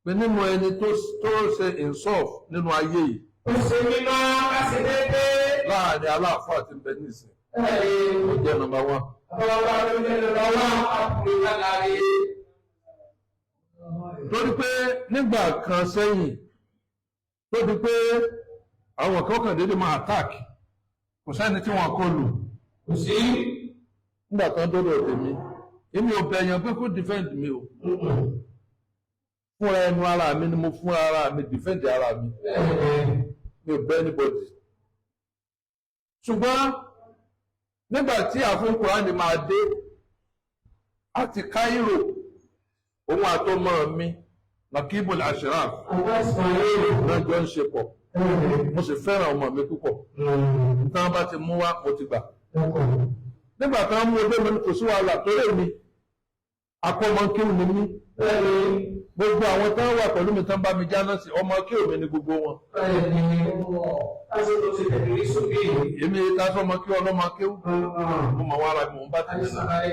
pé nínú ẹni tó ṣe insof nínú ayé yìí. Ó ṣe mímọ́ láti dédé. Láàrin aláàfáà tí ń bẹ ní ìsìn. Ó jẹ́ nọ́mbà 1. Ọba ló jẹ́ nọ́mbà 1 ọkùnrin lálárí. Torí pé nígbà kan sẹ́yìn tó di pé àwọn kan kàn dédé máa attack kò sẹ́ni tí wọ́n kọlù. Kò sí. Nígbà kan dọ́dọ̀ tèmi èmi ò bẹ̀yàn pé kó defend mi o. Fúnra ẹnu ara mi ni mo fúnra ara mi defend ara mi. Mi ò bẹ́ anybody. Ṣùgbọ́n nígbà tí àfúnkùránì máa dé àti Cairo òun àtọmọ mi Nakibul Ashraf náà jọ ń ṣe pọ̀. Mo sì fẹ́ràn ọmọ mi púpọ̀. Nítorí bá ti mú wá mo ti gbà. Nígbà kan mú ọdún mi kò sí wàhálà torí mi akọ́mọ kí ni mí. Gbogbo àwọn tán wà pẹ̀lú mi tán bá mi jáná sí ọmọ kí omi ni gbogbo wọn. Èmi lásán ọmọ kí ọlọ́mọ kí mo mọ̀ wá ara mi mo bá tẹ̀lé náà.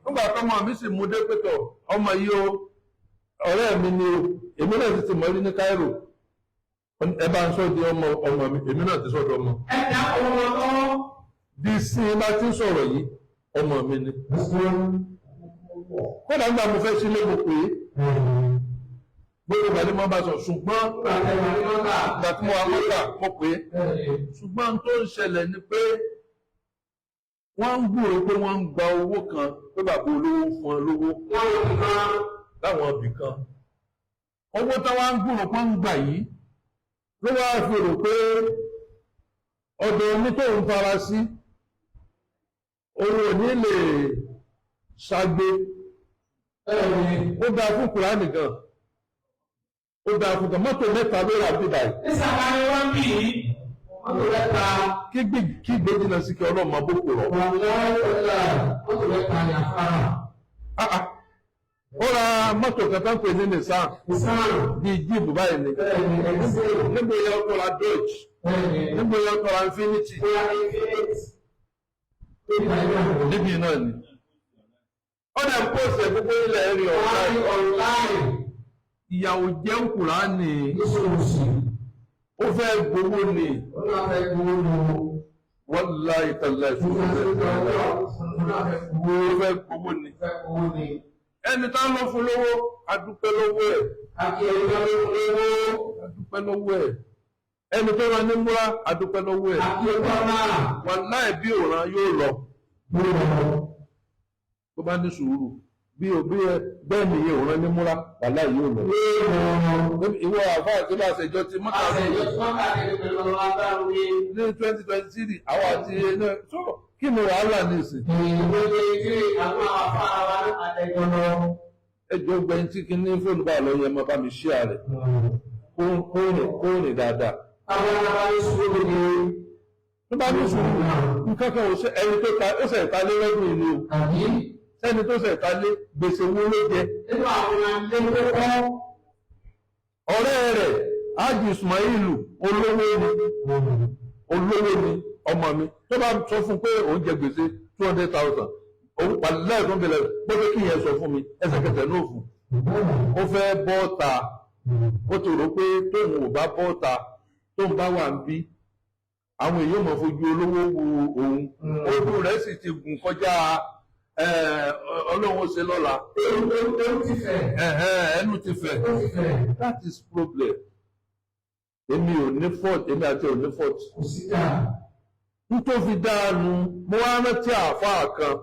Nígbà kan mọ̀ mi sì mú dé pẹ̀tọ̀ ọmọ yìí o ọ̀rẹ́ mi ni o èmi náà ti mọ̀ rí ní Cairo. Ẹ bá ń sọ di ọmọ mi èmi náà ti sọ̀dọ̀ ọmọ. Ẹ̀dá ọmọ náà. Bí sí bá ti ń sọ̀rọ̀ yìí ọmọ mi ni. Kódà nígbà mo fẹ́ sílé mo pè é. Gbogbo ìgbà ni mo bá sọ ṣùgbọ́n ìgbà tí mo wà mọ́ta mo pè é. Ṣùgbọ́n tó ń ṣẹlẹ̀ ni pé wọ́n ń gbúrò pé wọ́n ń gba owó kan pé bàbá olówó fún ọ lówó láwọn ibì kan. Owó tí wọ́n ń gbúrò pé ń gbà yìí ló wá fi rò pé ọ̀dọ̀ omi tó ń fara sí òun ò ní lè ṣàgbé. Ó dáa fún Kùránì gan. Ó dáa fún gan. Mọ́tò mẹ́ta ló rà bíbá yìí. Ìsàkárí wọ́n bí i. Mọ́tò mẹ́ta. Kí gbéjìnà sí kí ọlọ́mọ bókò rọ̀. Mọ́tò mẹ́ta ni àfárá. Ó ra mọ́tò kẹta ń pè ní Nissan. Bí jíìpù báyìí ni. Níbo yẹ ọkọ̀ ra Dodge. Níbo yẹ ọkọ̀ ra Infinity. Níbi náà ni. Ó dẹ̀ ń pòsè gbogbo ilẹ̀ rí online. Ìyàwó jẹ́ Kùránì. Ó fẹ́ gbowó ni. Wallahi tallahi fún ó fẹ́ gbowó ni. Ẹni tá lọ fún lówó, adúpẹ́ lọ́wọ́ ẹ̀. Adúpẹ́ lọ́wọ́ ẹ̀. Ẹni tó ra ní múra, adúpẹ́ lọ́wọ́ ẹ̀. Wallahi bí òran yóò lọ. Tó bá ní sùúrù bí bẹ́ẹ̀ ni iye òran ní múra wàhálà yóò lọ. Ìwọ àfá àti bá àṣẹjọ ti mọ́ta ní 2023 àwọn àti tó kí ni wàhálà ní ìsìn. Ẹjọ́ gbẹ̀yìn tí kí ní fóònù bá lọ yẹ mọ́ bá mi ṣíà rẹ̀ kó rìn dáadáa. Tó bá ní sùúrù nǹkan kan ò ṣe ẹni tó ta ó ṣe ìta lé lọ́dún ìlú o. Sẹ́ni tó ṣe ìta lé gbèsè owó ló jẹ. Ọ̀rẹ́ rẹ̀ Ájì Ismailu olówó ni ọmọ mi tó bá sọ fún pé òun jẹ gbèsè 200,000 òun pàdé ẹ̀gbọ́n bẹ̀rẹ̀ gbọ́dọ̀ kí yẹn sọ fún mi ẹsẹ̀kẹsẹ̀ náà fún. Ó fẹ́ bọ́ọ̀ta ó ti rò pé tóun ò bá bọ́ọ̀ta tóun bá wà ń bí àwọn èèyàn mọ̀ fojú olówó wo òun ojú rẹ̀ sì ti gùn kọjá ọlọ́run ṣe lọ́la ẹnu ti fẹ̀ that is problem. Èmi ò ní fault èmi àti ò ní fault. Nítorí dáanu mo wá rántí àáfàá kan